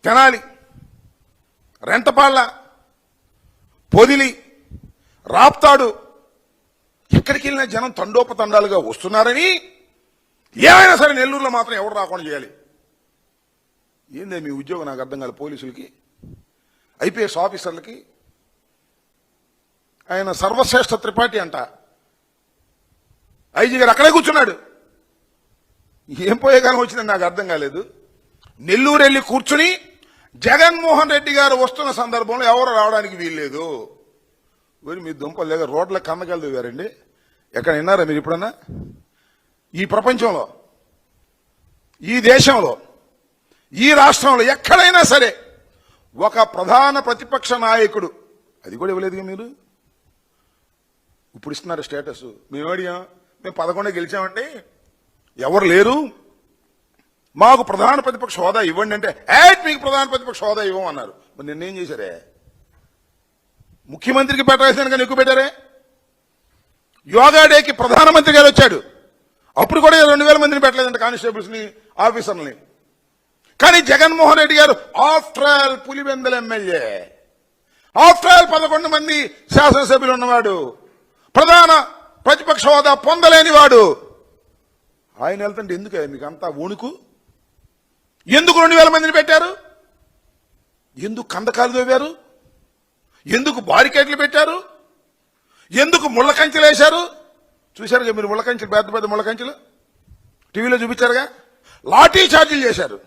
తెనాలి, రెంటపాళ్ళ, పొదిలి, రాప్తాడు ఎక్కడికి వెళ్ళినా జనం తండోపతండాలుగా వస్తున్నారని ఏమైనా సరే నెల్లూరులో మాత్రం ఎవరు రాకుండా చేయాలి. ఏందే మీ ఉద్యోగం నాకు అర్థం కాదు. పోలీసులకి, ఐపీఎస్ ఆఫీసర్లకి ఆయన సర్వశ్రేష్ఠ త్రిపాఠి అంట. ఐజీ గారు అక్కడే కూర్చున్నాడు. ఏం పోయే కాలం వచ్చిందని నాకు అర్థం కాలేదు. నెల్లూరు వెళ్ళి కూర్చుని జగన్మోహన్ రెడ్డి గారు వస్తున్న సందర్భంలో ఎవరు రావడానికి వీల్లేదు. మీ దుంపలు లేక రోడ్ల కన్నకాలు దిగారండి. ఎక్కడ విన్నారా మీరు ఇప్పుడన్నా? ఈ ప్రపంచంలో, ఈ దేశంలో, ఈ రాష్ట్రంలో ఎక్కడైనా సరే ఒక ప్రధాన ప్రతిపక్ష నాయకుడు, అది కూడా ఇవ్వలేదుగా మీరు. ఇప్పుడు ఇస్తున్నారు స్టేటస్. మేము అడిగాం, మేము 11 గెలిచామండి, ఎవరు లేరు, మాకు ప్రధాన ప్రతిపక్ష హోదా ఇవ్వండి అంటే మీకు ప్రధాన ప్రతిపక్ష హోదా ఇవ్వమన్నారు. మరి నిన్నేం చేశారే? ముఖ్యమంత్రికి పెట్టాల్సిన కానీ ఎక్కువ పెట్టారే. యోగా డేకి ప్రధానమంత్రి గారు వచ్చాడు, అప్పుడు కూడా 2000 మందిని పెట్టలేదంట, కానిస్టేబుల్స్ని, ఆఫీసర్ని. కానీ జగన్మోహన్ రెడ్డి గారు after all Pulivendula MLA, after all 11 మంది శాసనసభ్యులు ఉన్నవాడు, ప్రధాన ప్రతిపక్ష హోదా పొందలేని వాడు, ఆయన వెళ్తుంటే ఎందుకు మీకు అంతా వణుకు? ఎందుకు 2000 మందిని పెట్టారు? ఎందుకు కందకాలు తవ్వారు? ఎందుకు బారికేట్లు పెట్టారు? ఎందుకు ముళ్ళ కంచెలు వేశారు? చూశారుగా మీరు ముళ్ళ కంచెలు, పెద్ద పెద్ద ముళ్ళ కంచెలు టీవీలో చూపించారుగా. లాఠీ చార్జీలు చేశారు.